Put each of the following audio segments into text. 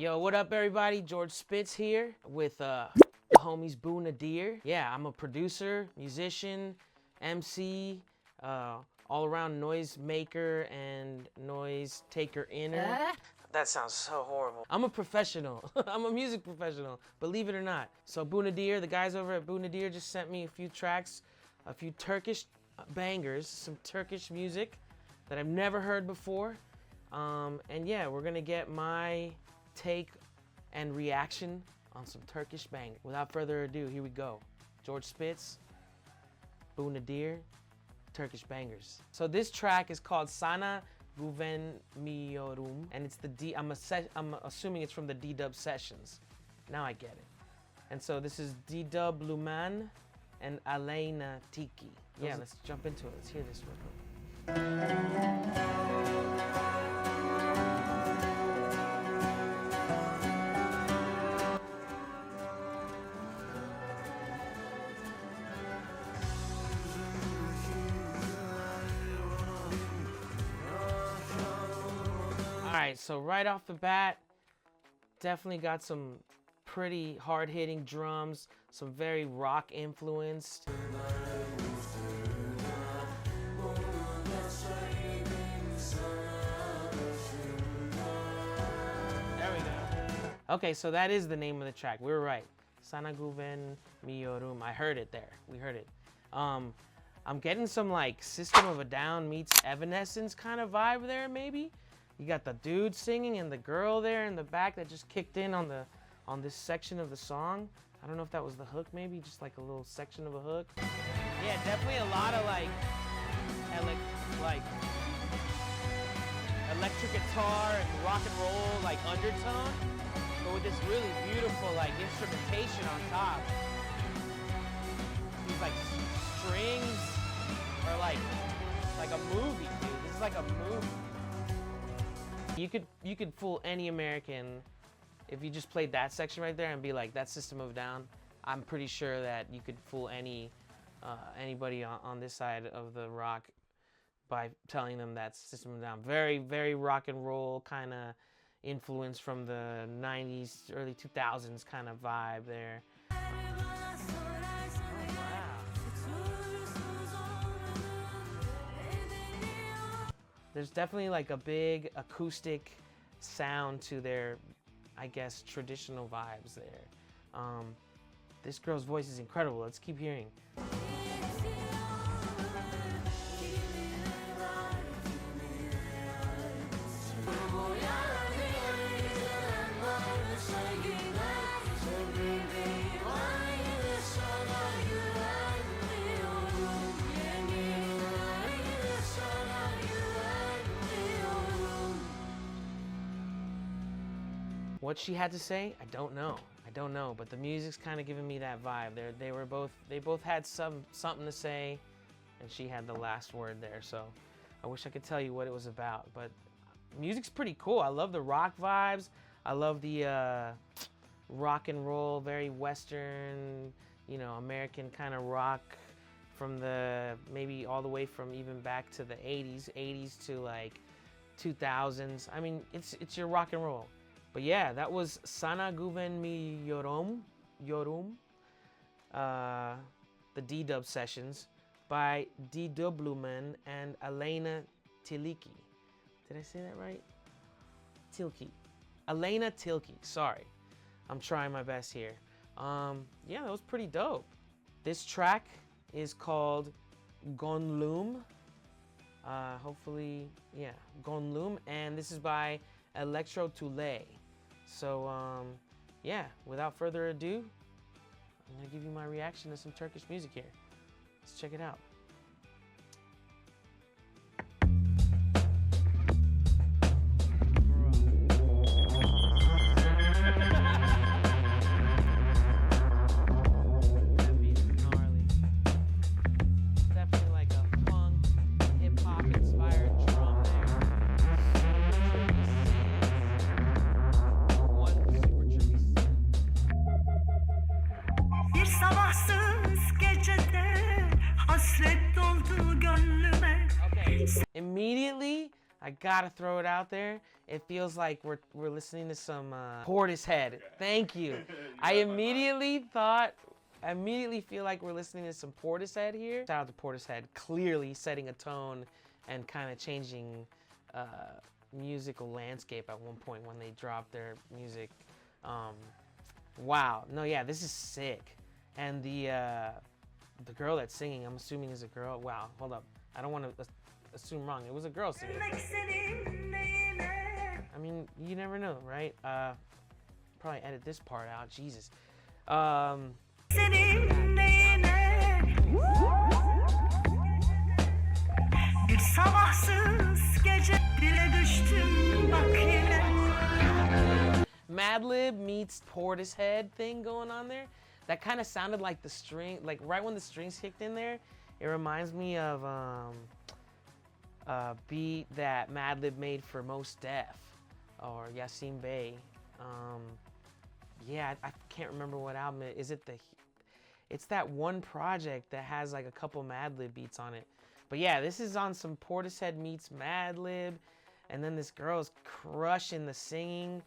Yo, what up, everybody? George Spitz here with the homies Boo Nadir. Yeah, I'm a producer, musician, MC, all-around noise maker and noise taker inner. That sounds so horrible. I'm a professional. I'm a music professional, believe it or not. So Boo Nadir, the guys over at Boo Nadir just sent me a few tracks, a few Turkish bangers, some Turkish music that I've never heard before. And yeah, we're gonna get my take and reaction on some Turkish banger. Without further ado, here we go. George Spitz, Boo Nadir, Turkish bangers. So this track is called Sana Güvenmiyorum, and it's the I'm assuming it's from the D-Dub sessions. Now I get it. And so this is Dedublüman'ın and Aleyna Tilki. Yeah, let's jump into it. Let's hear this real quick. Alright, so right off the bat, definitely got some pretty hard-hitting drums, some very rock influenced. There we go. Okay, so that is the name of the track. We were right. Sana Güvenmiyorum. I heard it there. We heard it. I'm getting some like System of a Down meets Evanescence kind of vibe there, maybe. You got the dude singing and the girl there in the back that just kicked in on this section of the song. I don't know if that was the hook, maybe just like a little section of a hook. Yeah, definitely a lot of like electric guitar and rock and roll like undertone, but with this really beautiful like instrumentation on top. These like strings are like a movie, dude. This is like a movie. You could fool any American if you just played that section right there and be like, that's System of a Down. I'm pretty sure that you could fool anybody on this side of the rock by telling them that's System of a Down. Very, very rock and roll kind of influence from the 90s, early 2000s kind of vibe there. There's definitely like a big acoustic sound to their, I guess, traditional vibes there. This girl's voice is incredible. Let's keep hearing. What she had to say, I don't know. But the music's kind of giving me that vibe. They both had something to say, and she had the last word there. So I wish I could tell you what it was about. But music's pretty cool. I love the rock vibes. I love the rock and roll, very Western, you know, American kind of rock from the maybe all the way from even back to the 80s to like 2000s. I mean, it's your rock and roll. But yeah, that was Sana Güvenmiyorum, the D-Dub sessions by Dedublüman'ın and Aleyna Tilki. Did I say that right? Tilki. Aleyna Tilki, sorry. I'm trying my best here. Yeah, that was pretty dope. This track is called Gönlüm. Hopefully, yeah, Gönlüm, and this is by Electro Tülay'ın. So, yeah, without further ado, I'm gonna give you my reaction to some Turkish music here. Let's check it out. Immediately, I gotta throw it out there. It feels like we're listening to some Portishead. Thank you. I immediately feel like we're listening to some Portishead here. Shout out to Portishead, clearly setting a tone and kind of changing musical landscape at one point when they dropped their music. Wow. No, yeah, this is sick. And the girl that's singing, I'm assuming is a girl. Wow, hold up. I don't want to assume wrong. It was a girl singing. I mean, you never know, right? Probably edit this part out. Jesus. Bir sabahsız gece dile düştüm bak yine. Madlib meets Portishead thing going on there. That kind of sounded like the string, like right when the strings kicked in there. It reminds me of a beat that Madlib made for Mos Def or Yasin Bey. Yeah, I can't remember what album it is. It's that one project that has like a couple Madlib beats on it. But yeah, this is on some Portishead meets Madlib, and then this girl is crushing the singing.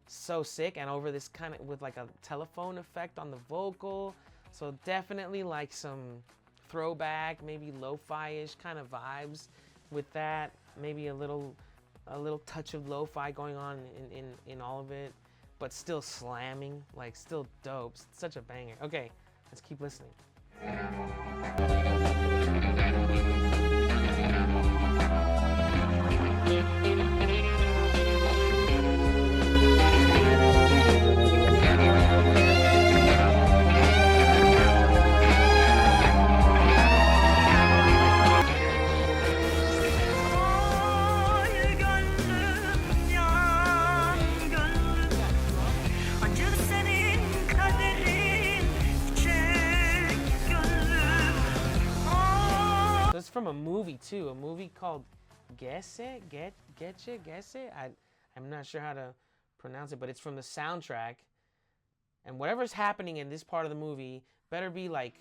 So sick, and over this kind of with like a telephone effect on the vocal. So definitely like some throwback, maybe lo-fi-ish kind of vibes with that. Maybe a little touch of lo-fi going on in all of it, but still slamming, like still dope. It's such a banger. Okay, let's keep listening. From a movie too, a movie called Gesse. I'm not sure how to pronounce it, but it's from the soundtrack. And whatever's happening in this part of the movie better be like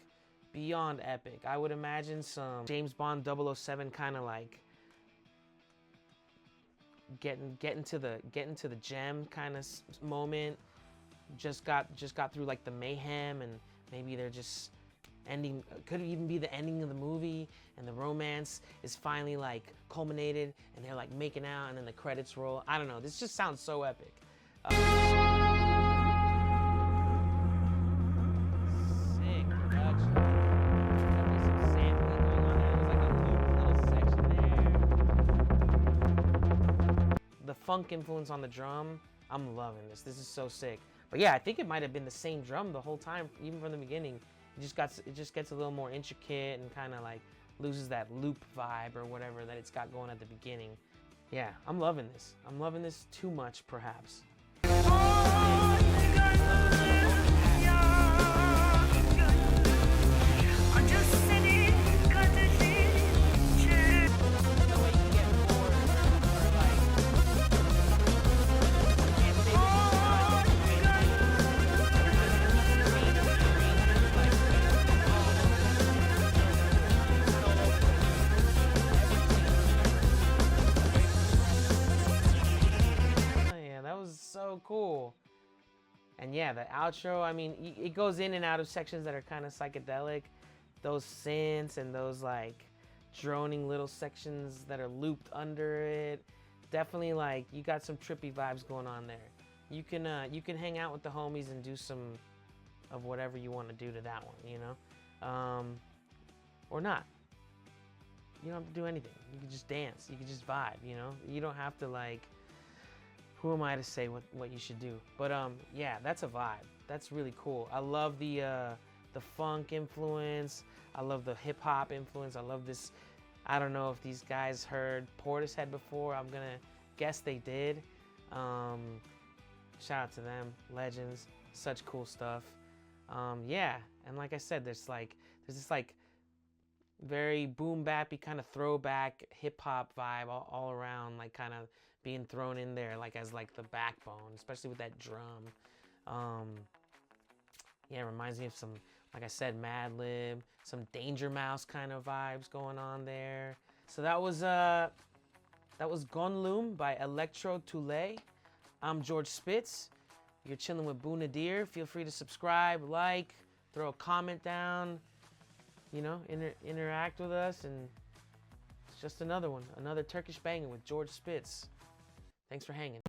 beyond epic. I would imagine some James Bond 007 kind of like getting to the gem kind of moment. Just got through like the mayhem, and maybe they're just ending, could even be the ending of the movie, and the romance is finally like culminated and they're like making out and then the credits roll. I don't know, this just sounds so epic. Sick production. Definitely some sampling going on there. There's like a little section there. The funk influence on the drum, I'm loving this. This is so sick. But yeah, I think it might have been the same drum the whole time, even from the beginning. It just gets a little more intricate and kind of like loses that loop vibe or whatever that it's got going at the beginning. Yeah, I'm loving this. I'm loving this too much, perhaps. So cool. And yeah, the outro, I mean, it goes in and out of sections that are kind of psychedelic. Those synths and those like droning little sections that are looped under it. Definitely like you got some trippy vibes going on there. You can hang out with the homies and do some of whatever you want to do to that one, you know? Or not. You don't have to do anything. You can just dance. You can just vibe, you know? You don't have to like, who am I to say what you should do? But yeah, that's a vibe. That's really cool. I love the funk influence. I love the hip hop influence. I love this. I don't know if these guys heard Portishead before. I'm gonna guess they did. Shout out to them, legends. Such cool stuff. Yeah, and like I said, there's this like very boom bappy kind of throwback hip hop vibe all around, like kind of being thrown in there like as like the backbone, especially with that drum. Yeah, it reminds me of some, like I said, Madlib, some Danger Mouse kind of vibes going on there. So that was That was Gönlüm by Electro Tülay. I'm George Spitz. You're chilling with Bu Nadir. Feel free to subscribe, like, throw a comment down, you know, interact with us, and it's just another one, another Turkish banger with George Spitz. Thanks for hanging.